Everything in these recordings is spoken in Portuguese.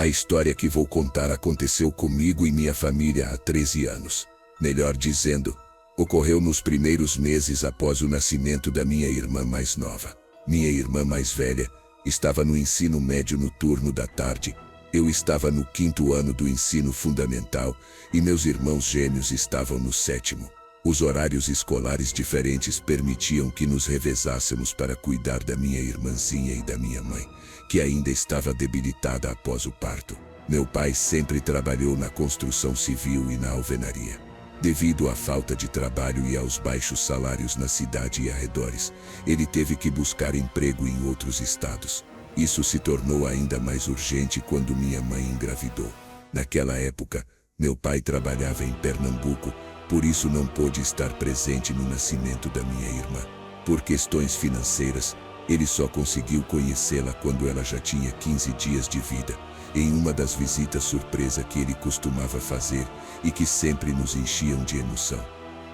A história que vou contar aconteceu comigo e minha família há 13 anos. Melhor dizendo, ocorreu nos primeiros meses após o nascimento da minha irmã mais nova. Minha irmã mais velha estava no ensino médio no turno da tarde. Eu estava no 5º ano do ensino fundamental e meus irmãos gêmeos estavam no 7º. Os horários escolares diferentes permitiam que nos revezássemos para cuidar da minha irmãzinha e da minha mãe, que ainda estava debilitada após o parto. Meu pai sempre trabalhou na construção civil e na alvenaria. Devido à falta de trabalho e aos baixos salários na cidade e arredores, ele teve que buscar emprego em outros estados. Isso se tornou ainda mais urgente quando minha mãe engravidou. Naquela época, meu pai trabalhava em Pernambuco, por isso não pôde estar presente no nascimento da minha irmã. Por questões financeiras, ele só conseguiu conhecê-la quando ela já tinha 15 dias de vida, em uma das visitas surpresa que ele costumava fazer e que sempre nos enchiam de emoção.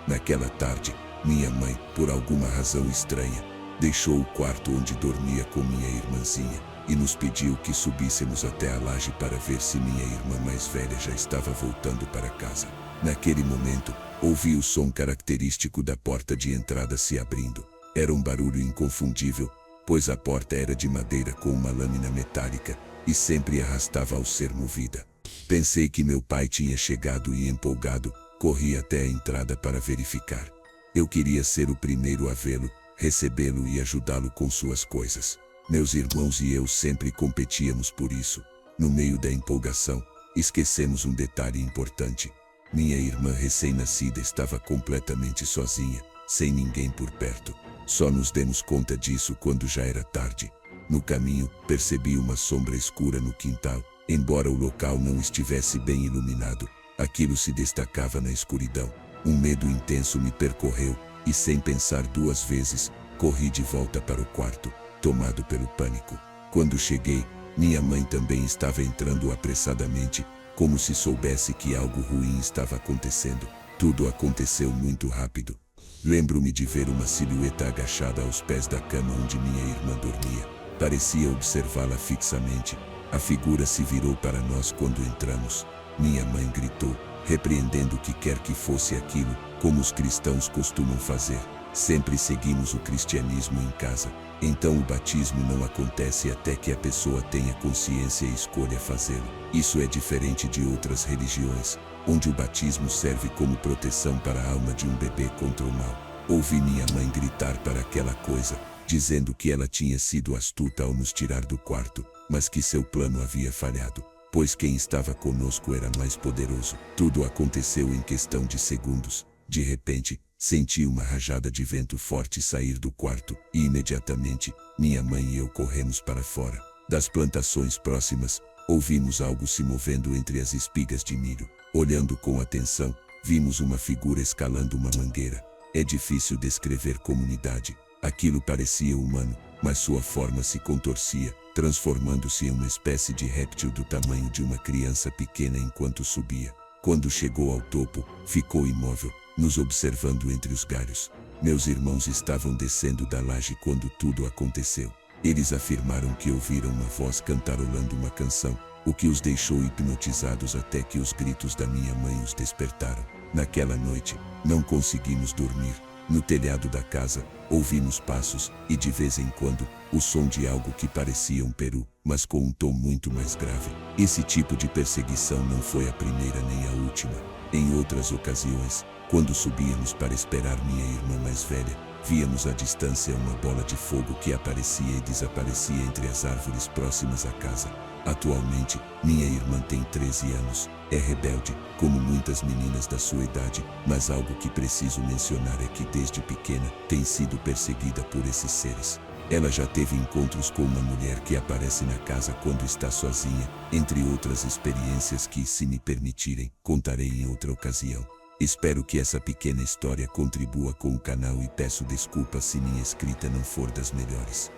Naquela tarde, minha mãe, por alguma razão estranha, deixou o quarto onde dormia com minha irmãzinha e nos pediu que subíssemos até a laje para ver se minha irmã mais velha já estava voltando para casa. Naquele momento, ouvi o som característico da porta de entrada se abrindo. Era um barulho inconfundível, pois a porta era de madeira com uma lâmina metálica e sempre arrastava ao ser movida. Pensei que meu pai tinha chegado e, empolgado, corri até a entrada para verificar. Eu queria ser o primeiro a vê-lo, recebê-lo e ajudá-lo com suas coisas. Meus irmãos e eu sempre competíamos por isso. No meio da empolgação, esquecemos um detalhe importante. Minha irmã recém-nascida estava completamente sozinha, sem ninguém por perto. Só nos demos conta disso quando já era tarde. No caminho, percebi uma sombra escura no quintal. Embora o local não estivesse bem iluminado, aquilo se destacava na escuridão. Um medo intenso me percorreu e, sem pensar duas vezes, corri de volta para o quarto, tomado pelo pânico. Quando cheguei, minha mãe também estava entrando apressadamente, como se soubesse que algo ruim estava acontecendo. Tudo aconteceu muito rápido. Lembro-me de ver uma silhueta agachada aos pés da cama onde minha irmã dormia. Parecia observá-la fixamente. A figura se virou para nós quando entramos. Minha mãe gritou, repreendendo o que quer que fosse aquilo, como os cristãos costumam fazer. Sempre seguimos o cristianismo em casa. Então o batismo não acontece até que a pessoa tenha consciência e escolha fazê-lo. Isso é diferente de outras religiões, onde o batismo serve como proteção para a alma de um bebê contra o mal. Ouvi minha mãe gritar para aquela coisa, dizendo que ela tinha sido astuta ao nos tirar do quarto, mas que seu plano havia falhado, pois quem estava conosco era mais poderoso. Tudo aconteceu em questão de segundos. De repente, senti uma rajada de vento forte sair do quarto e imediatamente, minha mãe e eu corremos para fora. Das plantações próximas, ouvimos algo se movendo entre as espigas de milho. Olhando com atenção, vimos uma figura escalando uma mangueira. É difícil descrever comunidade. Aquilo parecia humano, mas sua forma se contorcia, transformando-se em uma espécie de réptil do tamanho de uma criança pequena enquanto subia. Quando chegou ao topo, ficou imóvel, nos observando entre os galhos. Meus irmãos estavam descendo da laje quando tudo aconteceu. Eles afirmaram que ouviram uma voz cantarolando uma canção, o que os deixou hipnotizados até que os gritos da minha mãe os despertaram. Naquela noite, não conseguimos dormir. No telhado da casa, ouvimos passos e, de vez em quando, o som de algo que parecia um peru, mas com um tom muito mais grave. Esse tipo de perseguição não foi a primeira nem a última. Em outras ocasiões, quando subíamos para esperar minha irmã mais velha, víamos à distância uma bola de fogo que aparecia e desaparecia entre as árvores próximas à casa. Atualmente, minha irmã tem 13 anos, é rebelde, como muitas meninas da sua idade, mas algo que preciso mencionar é que desde pequena tem sido perseguida por esses seres. Ela já teve encontros com uma mulher que aparece na casa quando está sozinha, entre outras experiências que, se me permitirem, contarei em outra ocasião. Espero que essa pequena história contribua com o canal e peço desculpas se minha escrita não for das melhores.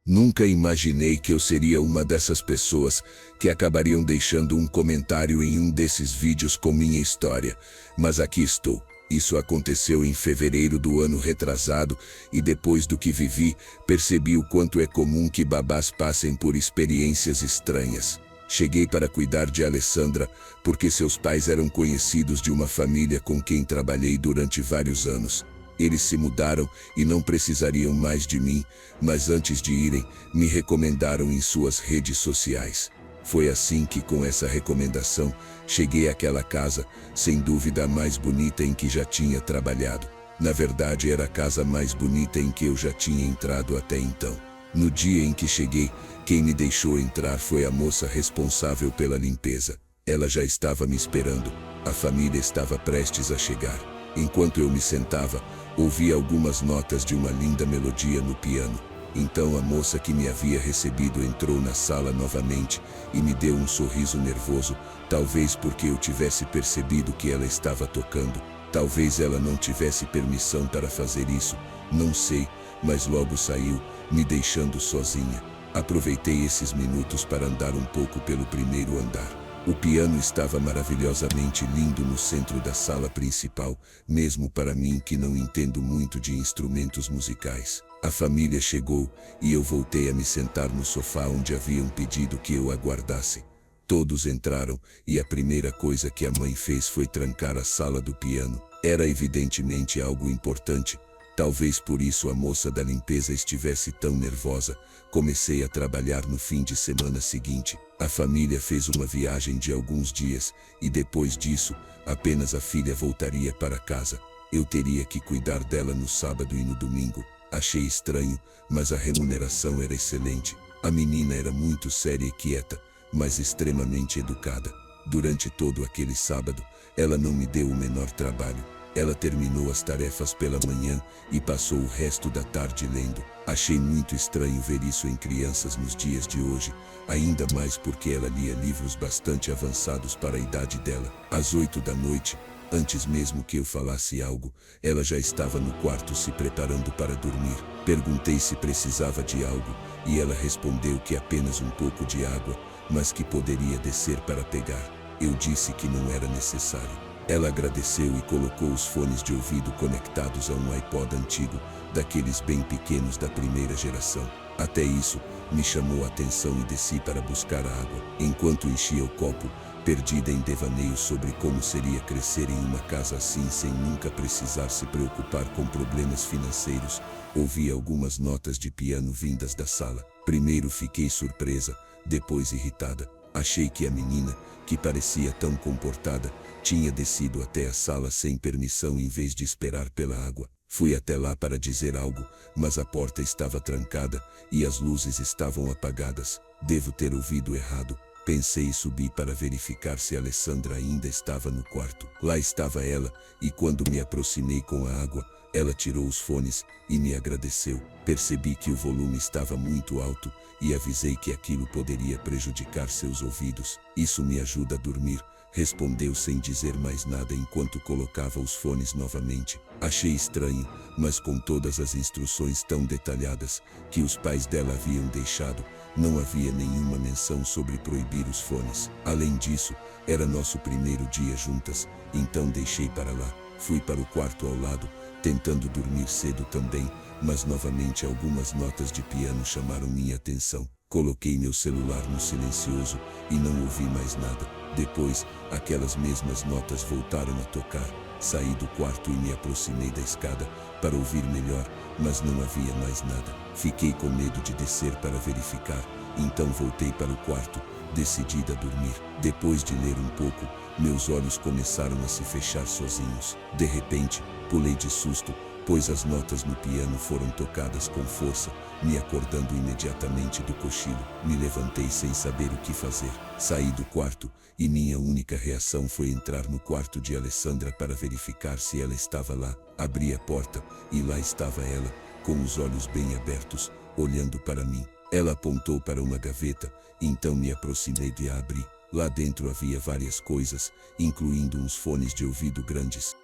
Nunca imaginei que eu seria uma dessas pessoas que acabariam deixando um comentário em um desses vídeos com minha história, mas aqui estou. Isso aconteceu em fevereiro do ano retrasado, e depois do que vivi, percebi o quanto é comum que babás passem por experiências estranhas. Cheguei para cuidar de Alessandra, porque seus pais eram conhecidos de uma família com quem trabalhei durante vários anos. Eles se mudaram e não precisariam mais de mim, mas antes de irem, me recomendaram em suas redes sociais. Foi assim que, com essa recomendação, cheguei àquela casa, sem dúvida a mais bonita em que já tinha trabalhado. Na verdade, era a casa mais bonita em que eu já tinha entrado até então. No dia em que cheguei, quem me deixou entrar foi a moça responsável pela limpeza. Ela já estava me esperando. A família estava prestes a chegar. Enquanto eu me sentava, ouvi algumas notas de uma linda melodia no piano. Então a moça que me havia recebido entrou na sala novamente e me deu um sorriso nervoso, talvez porque eu tivesse percebido que ela estava tocando. Talvez ela não tivesse permissão para fazer isso, não sei, mas logo saiu, me deixando sozinha. Aproveitei esses minutos para andar um pouco pelo primeiro andar. O piano estava maravilhosamente lindo no centro da sala principal, mesmo para mim que não entendo muito de instrumentos musicais. A família chegou e eu voltei a me sentar no sofá onde haviam pedido que eu aguardasse. Todos entraram e a primeira coisa que a mãe fez foi trancar a sala do piano. Era evidentemente algo importante. Talvez por isso a moça da limpeza estivesse tão nervosa. Comecei a trabalhar no fim de semana seguinte. A família fez uma viagem de alguns dias e depois disso, apenas a filha voltaria para casa. Eu teria que cuidar dela no sábado e no domingo. Achei estranho, mas a remuneração era excelente. A menina era muito séria e quieta, mas extremamente educada. Durante todo aquele sábado, ela não me deu o menor trabalho. Ela terminou as tarefas pela manhã e passou o resto da tarde lendo. Achei muito estranho ver isso em crianças nos dias de hoje, ainda mais porque ela lia livros bastante avançados para a idade dela. Às 8 da noite, antes mesmo que eu falasse algo, ela já estava no quarto se preparando para dormir. Perguntei se precisava de algo, e ela respondeu que apenas um pouco de água, mas que poderia descer para pegar. Eu disse que não era necessário. Ela agradeceu e colocou os fones de ouvido conectados a um iPod antigo, daqueles bem pequenos da primeira geração. Até isso, me chamou a atenção e desci para buscar a água. Enquanto enchia o copo, perdida em devaneios sobre como seria crescer em uma casa assim sem nunca precisar se preocupar com problemas financeiros, ouvi algumas notas de piano vindas da sala. Primeiro fiquei surpresa, depois irritada. Achei que a menina, que parecia tão comportada, tinha descido até a sala sem permissão em vez de esperar pela água. Fui até lá para dizer algo, mas a porta estava trancada e as luzes estavam apagadas. Devo ter ouvido errado. Pensei e subi para verificar se Alessandra ainda estava no quarto. Lá estava ela, e quando me aproximei com a água, ela tirou os fones e me agradeceu. Percebi que o volume estava muito alto e avisei que aquilo poderia prejudicar seus ouvidos. Isso me ajuda a dormir, respondeu sem dizer mais nada enquanto colocava os fones novamente. Achei estranho, mas com todas as instruções tão detalhadas que os pais dela haviam deixado, não havia nenhuma menção sobre proibir os fones. Além disso, era nosso primeiro dia juntas, então deixei para lá. Fui para o quarto ao lado, tentando dormir cedo também, mas novamente algumas notas de piano chamaram minha atenção. Coloquei meu celular no silencioso e não ouvi mais nada. Depois, aquelas mesmas notas voltaram a tocar. Saí do quarto e me aproximei da escada para ouvir melhor, mas não havia mais nada. Fiquei com medo de descer para verificar, então voltei para o quarto, decidida a dormir. Depois de ler um pouco, meus olhos começaram a se fechar sozinhos. De repente, pulei de susto, pois as notas no piano foram tocadas com força, me acordando imediatamente do cochilo. Me levantei sem saber o que fazer. Saí do quarto, e minha única reação foi entrar no quarto de Alessandra para verificar se ela estava lá. Abri a porta, e lá estava ela, com os olhos bem abertos, olhando para mim. Ela apontou para uma gaveta, então me aproximei e a abri. Lá dentro havia várias coisas, incluindo uns fones de ouvido grandes.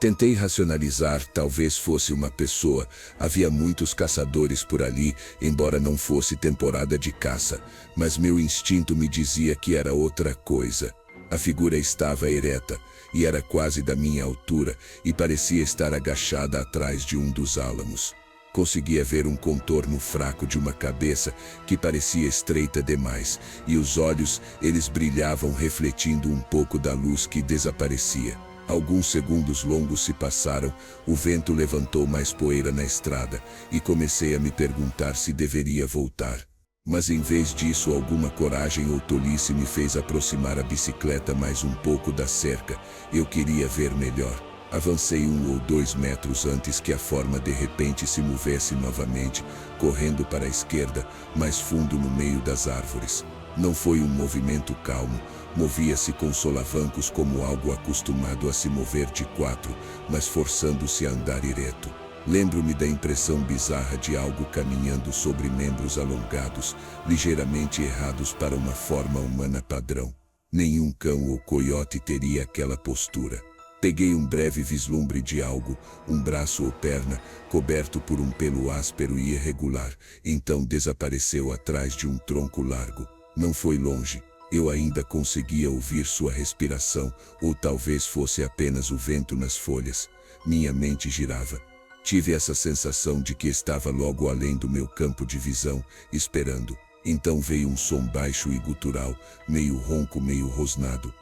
Tentei racionalizar, talvez fosse uma pessoa. Havia muitos caçadores por ali, embora não fosse temporada de caça, mas meu instinto me dizia que era outra coisa. A figura estava ereta, e era quase da minha altura e parecia estar agachada atrás de um dos álamos. Conseguia ver um contorno fraco de uma cabeça que parecia estreita demais, e os olhos, eles brilhavam refletindo um pouco da luz que desaparecia. Alguns segundos longos se passaram, o vento levantou mais poeira na estrada, e comecei a me perguntar se deveria voltar. Mas em vez disso, alguma coragem ou tolice me fez aproximar a bicicleta mais um pouco da cerca. Eu queria ver melhor. Avancei 1 ou 2 metros antes que a forma de repente se movesse novamente, correndo para a esquerda, mais fundo no meio das árvores. Não foi um movimento calmo, movia-se com solavancos como algo acostumado a se mover de 4, mas forçando-se a andar ereto. Lembro-me da impressão bizarra de algo caminhando sobre membros alongados, ligeiramente errados para uma forma humana padrão. Nenhum cão ou coiote teria aquela postura. Peguei um breve vislumbre de algo, um braço ou perna, coberto por um pelo áspero e irregular, então desapareceu atrás de um tronco largo. Não foi longe. Eu ainda conseguia ouvir sua respiração, ou talvez fosse apenas o vento nas folhas. Minha mente girava. Tive essa sensação de que estava logo além do meu campo de visão, esperando. Então veio um som baixo e gutural, meio ronco, meio rosnado.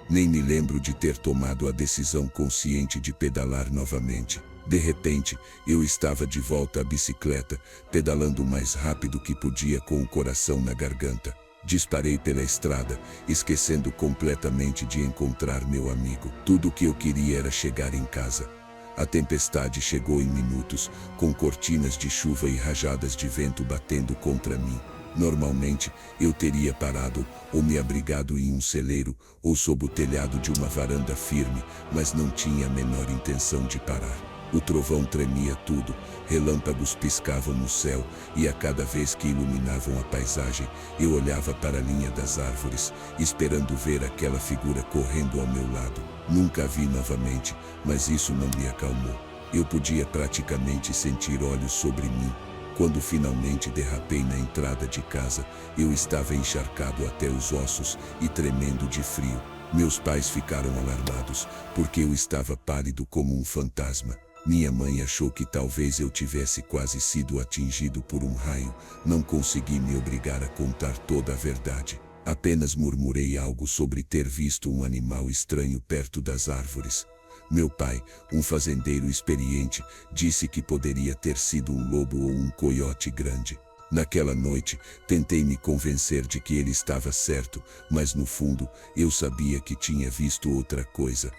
Nem me lembro de ter tomado a decisão consciente de pedalar novamente. De repente, eu estava de volta à bicicleta, pedalando o mais rápido que podia com o coração na garganta. Disparei pela estrada, esquecendo completamente de encontrar meu amigo. Tudo o que eu queria era chegar em casa. A tempestade chegou em minutos, com cortinas de chuva e rajadas de vento batendo contra mim. Normalmente, eu teria parado, ou me abrigado em um celeiro, ou sob o telhado de uma varanda firme, mas não tinha a menor intenção de parar. O trovão tremia tudo, relâmpagos piscavam no céu, e a cada vez que iluminavam a paisagem, eu olhava para a linha das árvores, esperando ver aquela figura correndo ao meu lado. Nunca a vi novamente, mas isso não me acalmou. Eu podia praticamente sentir olhos sobre mim. Quando finalmente derrapei na entrada de casa, eu estava encharcado até os ossos e tremendo de frio. Meus pais ficaram alarmados, porque eu estava pálido como um fantasma. Minha mãe achou que talvez eu tivesse quase sido atingido por um raio. Não consegui me obrigar a contar toda a verdade. Apenas murmurei algo sobre ter visto um animal estranho perto das árvores. Meu pai, um fazendeiro experiente, disse que poderia ter sido um lobo ou um coiote grande. Naquela noite, tentei me convencer de que ele estava certo, mas no fundo, eu sabia que tinha visto outra coisa.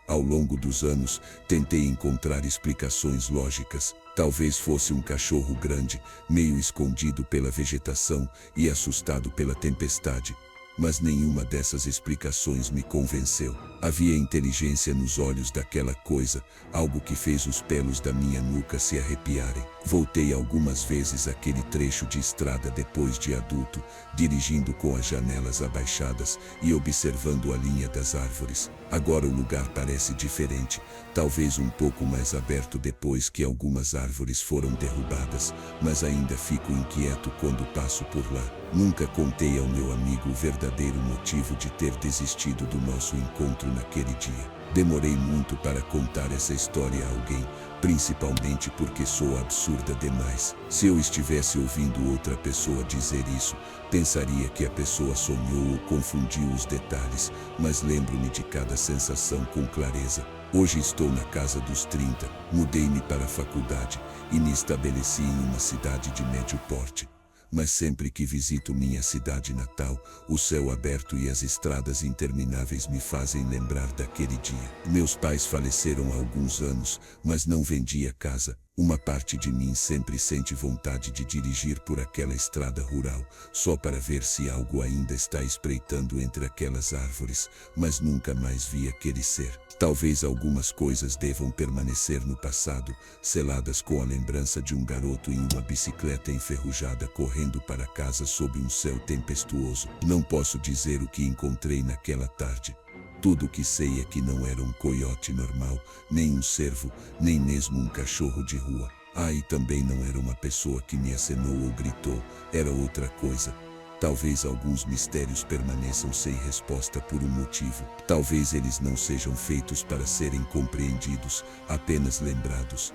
Ao longo dos anos, tentei encontrar explicações lógicas. Talvez fosse um cachorro grande, meio escondido pela vegetação e assustado pela tempestade. Mas nenhuma dessas explicações me convenceu. Havia inteligência nos olhos daquela coisa, algo que fez os pelos da minha nuca se arrepiarem. Voltei algumas vezes àquele trecho de estrada depois de adulto, dirigindo com as janelas abaixadas e observando a linha das árvores. Agora o lugar parece diferente, talvez um pouco mais aberto depois que algumas árvores foram derrubadas, mas ainda fico inquieto quando passo por lá. Nunca contei ao meu amigo o verdadeiro motivo de ter desistido do nosso encontro naquele dia. Demorei muito para contar essa história a alguém, principalmente porque sou absurda demais. Se eu estivesse ouvindo outra pessoa dizer isso, pensaria que a pessoa sonhou ou confundiu os detalhes, mas lembro-me de cada sensação com clareza. Hoje estou na casa dos 30, mudei-me para a faculdade e me estabeleci em uma cidade de médio porte. Mas sempre que visito minha cidade natal, o céu aberto e as estradas intermináveis me fazem lembrar daquele dia. Meus pais faleceram há alguns anos, mas não vendi a casa. Uma parte de mim sempre sente vontade de dirigir por aquela estrada rural, só para ver se algo ainda está espreitando entre aquelas árvores, mas nunca mais vi aquele ser. Talvez algumas coisas devam permanecer no passado, seladas com a lembrança de um garoto em uma bicicleta enferrujada correndo para casa sob um céu tempestuoso. Não posso dizer o que encontrei naquela tarde. Tudo o que sei é que não era um coiote normal, nem um cervo, nem mesmo um cachorro de rua. E também não era uma pessoa que me acenou ou gritou, era outra coisa. Talvez alguns mistérios permaneçam sem resposta por um motivo. Talvez eles não sejam feitos para serem compreendidos, apenas lembrados.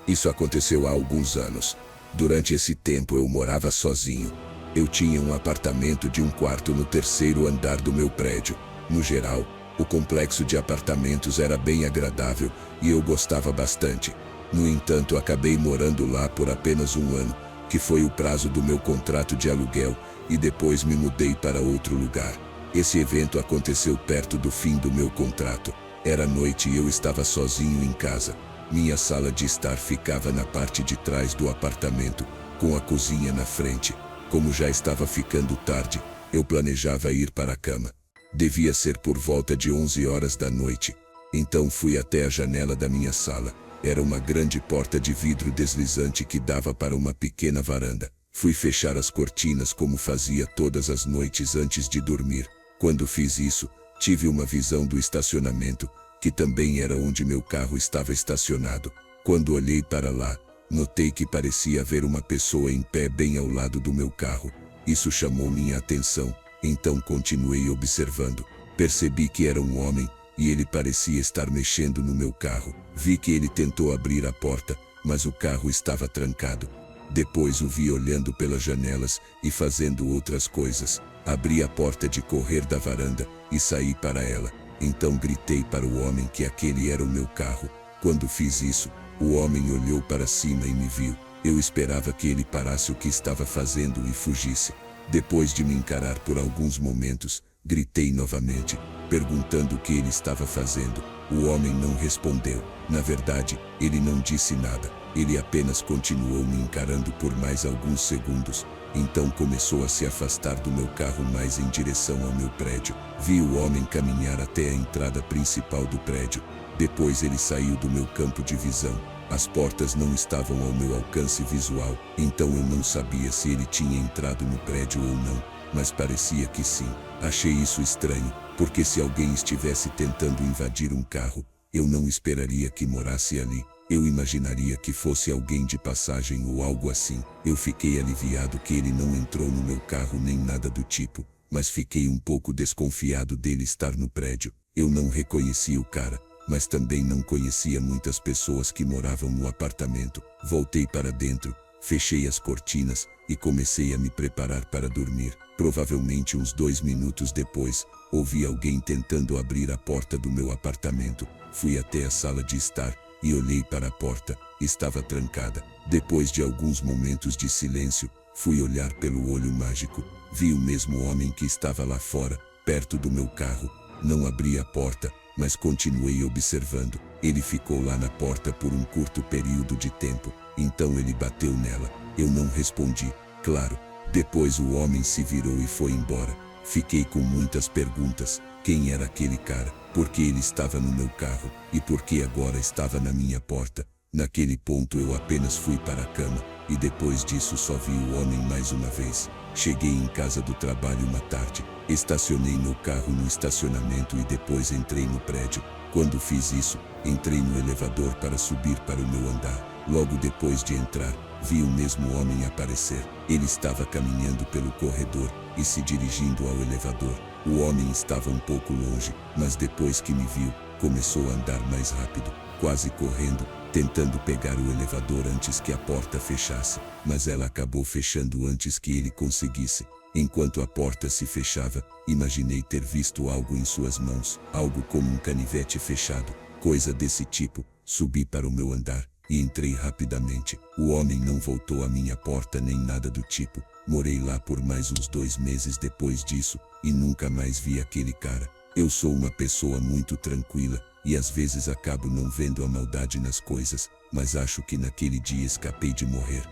Isso aconteceu há alguns anos. Durante esse tempo eu morava sozinho. Eu tinha um apartamento de um quarto no terceiro andar do meu prédio. No geral, o complexo de apartamentos era bem agradável e eu gostava bastante. No entanto, acabei morando lá por apenas um ano, que foi o prazo do meu contrato de aluguel, e depois me mudei para outro lugar. Esse evento aconteceu perto do fim do meu contrato. Era noite e eu estava sozinho em casa. Minha sala de estar ficava na parte de trás do apartamento, com a cozinha na frente. Como já estava ficando tarde, eu planejava ir para a cama. Devia ser por volta de 11 horas da noite. Então fui até a janela da minha sala. Era uma grande porta de vidro deslizante que dava para uma pequena varanda. Fui fechar as cortinas como fazia todas as noites antes de dormir. Quando fiz isso, tive uma visão do estacionamento, que também era onde meu carro estava estacionado. Quando olhei para lá, notei que parecia haver uma pessoa em pé bem ao lado do meu carro. Isso chamou minha atenção, então continuei observando. Percebi que era um homem, e ele parecia estar mexendo no meu carro. Vi que ele tentou abrir a porta, mas o carro estava trancado. Depois o vi olhando pelas janelas e fazendo outras coisas. Abri a porta de correr da varanda e saí para ela. Então gritei para o homem que aquele era o meu carro. Quando fiz isso, o homem olhou para cima e me viu. Eu esperava que ele parasse o que estava fazendo e fugisse. Depois de me encarar por alguns momentos, gritei novamente, perguntando o que ele estava fazendo. O homem não respondeu. Na verdade, ele não disse nada. Ele apenas continuou me encarando por mais alguns segundos. Então começou a se afastar do meu carro mais em direção ao meu prédio. Vi o homem caminhar até a entrada principal do prédio. Depois ele saiu do meu campo de visão. As portas não estavam ao meu alcance visual, então eu não sabia se ele tinha entrado no prédio ou não, mas parecia que sim. Achei isso estranho, porque se alguém estivesse tentando invadir um carro, eu não esperaria que morasse ali. Eu imaginaria que fosse alguém de passagem ou algo assim. Eu fiquei aliviado que ele não entrou no meu carro nem nada do tipo, mas fiquei um pouco desconfiado dele estar no prédio. Eu não reconheci o cara, mas também não conhecia muitas pessoas que moravam no apartamento. Voltei para dentro, fechei as cortinas e comecei a me preparar para dormir. Provavelmente uns 2 minutos depois, ouvi alguém tentando abrir a porta do meu apartamento. Fui até a sala de estar e olhei para a porta. Estava trancada. Depois de alguns momentos de silêncio, fui olhar pelo olho mágico. Vi o mesmo homem que estava lá fora, perto do meu carro. Não abri a porta, mas continuei observando. Ele ficou lá na porta por um curto período de tempo. Então ele bateu nela. Eu não respondi. Claro. Depois o homem se virou e foi embora. Fiquei com muitas perguntas. Quem era aquele cara? Por que ele estava no meu carro? E por que agora estava na minha porta? Naquele ponto eu apenas fui para a cama. E depois disso só vi o homem mais uma vez. Cheguei em casa do trabalho uma tarde. Estacionei meu carro no estacionamento e depois entrei no prédio. Quando fiz isso, entrei no elevador para subir para o meu andar. Logo depois de entrar, vi o mesmo homem aparecer. Ele estava caminhando pelo corredor e se dirigindo ao elevador. O homem estava um pouco longe, mas depois que me viu, começou a andar mais rápido, quase correndo, tentando pegar o elevador antes que a porta fechasse, mas ela acabou fechando antes que ele conseguisse. Enquanto a porta se fechava, imaginei ter visto algo em suas mãos, algo como um canivete fechado, coisa desse tipo. Subi para o meu andar e entrei rapidamente. O homem não voltou à minha porta nem nada do tipo. Morei lá por mais uns 2 meses depois disso e nunca mais vi aquele cara. Eu sou uma pessoa muito tranquila e às vezes acabo não vendo a maldade nas coisas, mas acho que naquele dia escapei de morrer.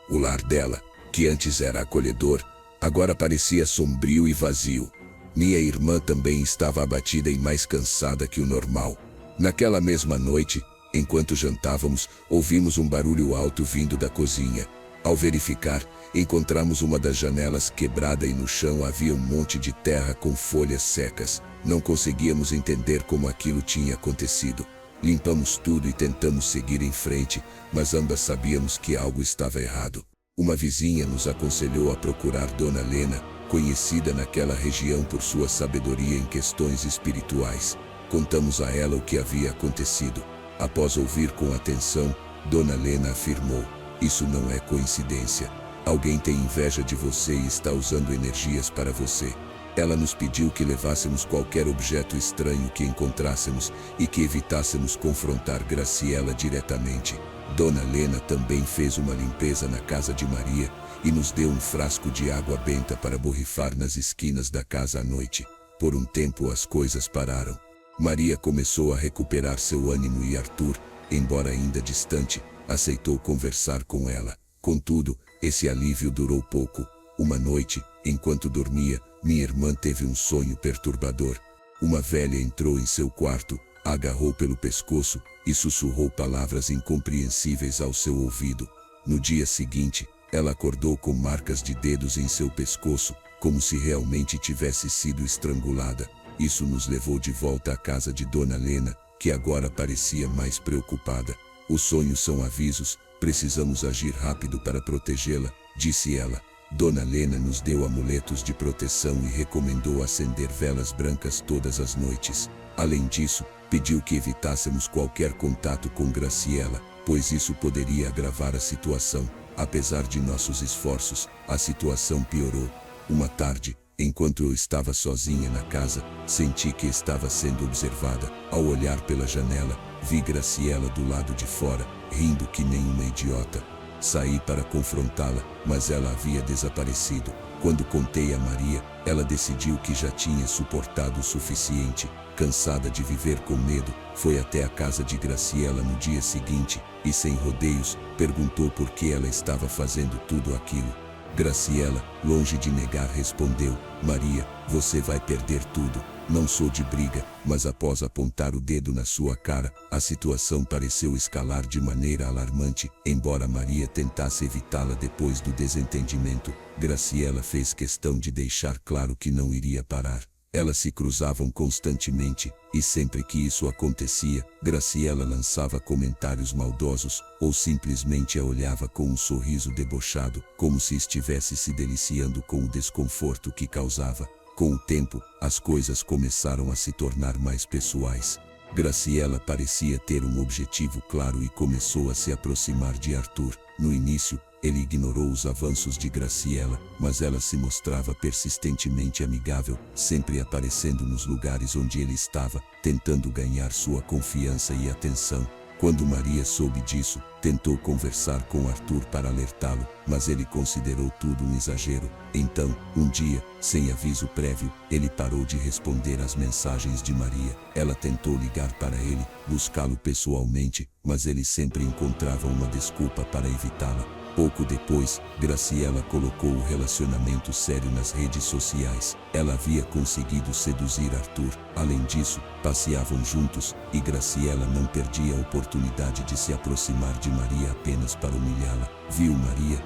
O lar dela, que antes era acolhedor, agora parecia sombrio e vazio. Minha irmã também estava abatida e mais cansada que o normal. Naquela mesma noite, enquanto jantávamos, ouvimos um barulho alto vindo da cozinha. Ao verificar, encontramos uma das janelas quebrada e no chão havia um monte de terra com folhas secas. Não conseguíamos entender como aquilo tinha acontecido. Limpamos tudo e tentamos seguir em frente, mas ambas sabíamos que algo estava errado. Uma vizinha nos aconselhou a procurar Dona Lena, conhecida naquela região por sua sabedoria em questões espirituais. Contamos a ela o que havia acontecido. Após ouvir com atenção, Dona Lena afirmou: "Isso não é coincidência. Alguém tem inveja de você e está usando energias para você." Ela nos pediu que levássemos qualquer objeto estranho que encontrássemos e que evitássemos confrontar Graciela diretamente. Dona Lena também fez uma limpeza na casa de Maria e nos deu um frasco de água benta para borrifar nas esquinas da casa à noite. Por um tempo as coisas pararam. Maria começou a recuperar seu ânimo e Arthur, embora ainda distante, aceitou conversar com ela. Contudo, esse alívio durou pouco. Uma noite, enquanto dormia, minha irmã teve um sonho perturbador. Uma velha entrou em seu quarto, a agarrou pelo pescoço e sussurrou palavras incompreensíveis ao seu ouvido. No dia seguinte, ela acordou com marcas de dedos em seu pescoço, como se realmente tivesse sido estrangulada. Isso nos levou de volta à casa de Dona Lena, que agora parecia mais preocupada. "Os sonhos são avisos, precisamos agir rápido para protegê-la", disse ela. Dona Lena nos deu amuletos de proteção e recomendou acender velas brancas todas as noites. Além disso, pediu que evitássemos qualquer contato com Graciela, pois isso poderia agravar a situação. Apesar de nossos esforços, a situação piorou. Uma tarde, enquanto eu estava sozinha na casa, senti que estava sendo observada. Ao olhar pela janela, vi Graciela do lado de fora, rindo que nem uma idiota. Saí para confrontá-la, mas ela havia desaparecido. Quando contei a Maria, ela decidiu que já tinha suportado o suficiente. Cansada de viver com medo, foi até a casa de Graciela no dia seguinte e, sem rodeios, perguntou por que ela estava fazendo tudo aquilo. Graciela, longe de negar, respondeu: "Maria, você vai perder tudo. Não sou de briga", mas após apontar o dedo na sua cara, a situação pareceu escalar de maneira alarmante. Embora Maria tentasse evitá-la depois do desentendimento, Graciela fez questão de deixar claro que não iria parar. Elas se cruzavam constantemente, e sempre que isso acontecia, Graciela lançava comentários maldosos, ou simplesmente a olhava com um sorriso debochado, como se estivesse se deliciando com o desconforto que causava. Com o tempo, as coisas começaram a se tornar mais pessoais. Graciela parecia ter um objetivo claro e começou a se aproximar de Arthur. No início, ele ignorou os avanços de Graciela, mas ela se mostrava persistentemente amigável, sempre aparecendo nos lugares onde ele estava, tentando ganhar sua confiança e atenção. Quando Maria soube disso, tentou conversar com Arthur para alertá-lo, mas ele considerou tudo um exagero. Então, um dia, sem aviso prévio, ele parou de responder às mensagens de Maria. Ela tentou ligar para ele, buscá-lo pessoalmente, mas ele sempre encontrava uma desculpa para evitá-la. Pouco depois, Graciela colocou o relacionamento sério nas redes sociais. Ela havia conseguido seduzir Arthur. Além disso, passeavam juntos, e Graciela não perdia a oportunidade de se aproximar de Maria apenas para humilhá-la. Viu Maria?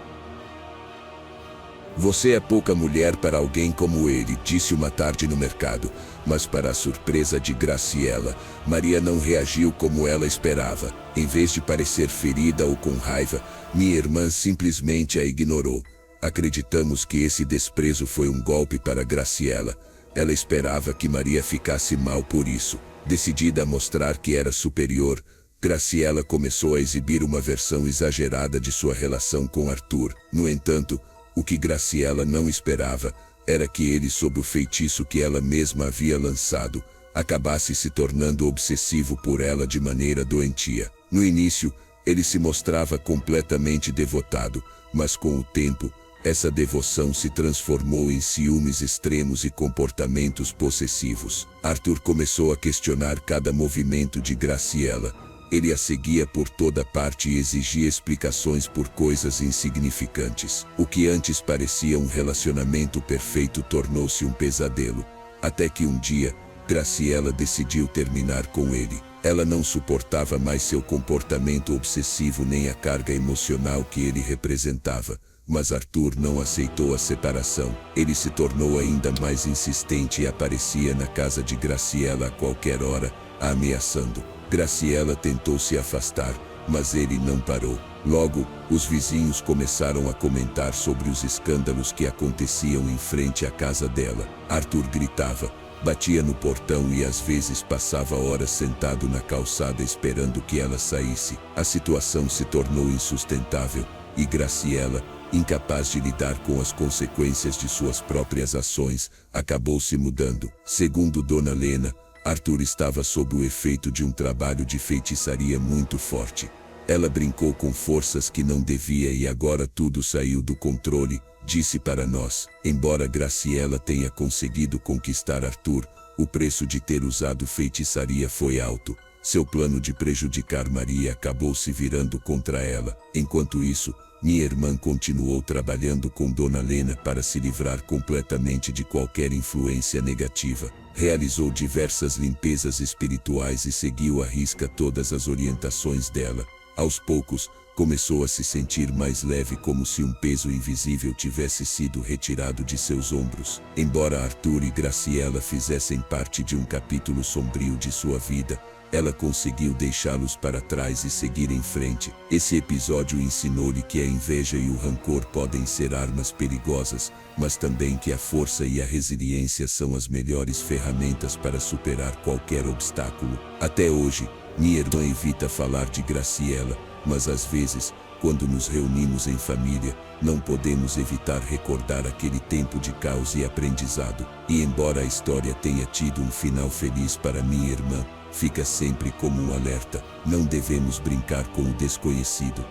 "Você é pouca mulher para alguém como ele", disse uma tarde no mercado. Mas para a surpresa de Graciela, Maria não reagiu como ela esperava. Em vez de parecer ferida ou com raiva, minha irmã simplesmente a ignorou. Acreditamos que esse desprezo foi um golpe para Graciela. Ela esperava que Maria ficasse mal por isso. Decidida a mostrar que era superior, Graciela começou a exibir uma versão exagerada de sua relação com Arthur. No entanto, o que Graciela não esperava era que ele, sob o feitiço que ela mesma havia lançado, acabasse se tornando obsessivo por ela de maneira doentia. No início, ele se mostrava completamente devotado, mas com o tempo, essa devoção se transformou em ciúmes extremos e comportamentos possessivos. Arthur começou a questionar cada movimento de Graciela. Ele a seguia por toda parte e exigia explicações por coisas insignificantes. O que antes parecia um relacionamento perfeito tornou-se um pesadelo. Até que um dia, Graciela decidiu terminar com ele. Ela não suportava mais seu comportamento obsessivo nem a carga emocional que ele representava. Mas Arthur não aceitou a separação. Ele se tornou ainda mais insistente e aparecia na casa de Graciela a qualquer hora, a ameaçando. Graciela tentou se afastar, mas ele não parou. Logo, os vizinhos começaram a comentar sobre os escândalos que aconteciam em frente à casa dela. Arthur gritava, batia no portão e às vezes passava horas sentado na calçada esperando que ela saísse. A situação se tornou insustentável e Graciela, incapaz de lidar com as consequências de suas próprias ações, acabou se mudando. Segundo Dona Lena, Arthur estava sob o efeito de um trabalho de feitiçaria muito forte. Ela brincou com forças que não devia e agora tudo saiu do controle, disse para nós. Embora Graciela tenha conseguido conquistar Arthur, o preço de ter usado feitiçaria foi alto. Seu plano de prejudicar Maria acabou se virando contra ela. Enquanto isso, minha irmã continuou trabalhando com Dona Lena para se livrar completamente de qualquer influência negativa. Realizou diversas limpezas espirituais e seguiu à risca todas as orientações dela. Aos poucos, começou a se sentir mais leve, como se um peso invisível tivesse sido retirado de seus ombros. Embora Arthur e Graciela fizessem parte de um capítulo sombrio de sua vida, ela conseguiu deixá-los para trás e seguir em frente. Esse episódio ensinou-lhe que a inveja e o rancor podem ser armas perigosas, mas também que a força e a resiliência são as melhores ferramentas para superar qualquer obstáculo. Até hoje, minha irmã evita falar de Graciela, mas às vezes, quando nos reunimos em família, não podemos evitar recordar aquele tempo de caos e aprendizado. E embora a história tenha tido um final feliz para minha irmã, fica sempre como um alerta: não devemos brincar com o desconhecido.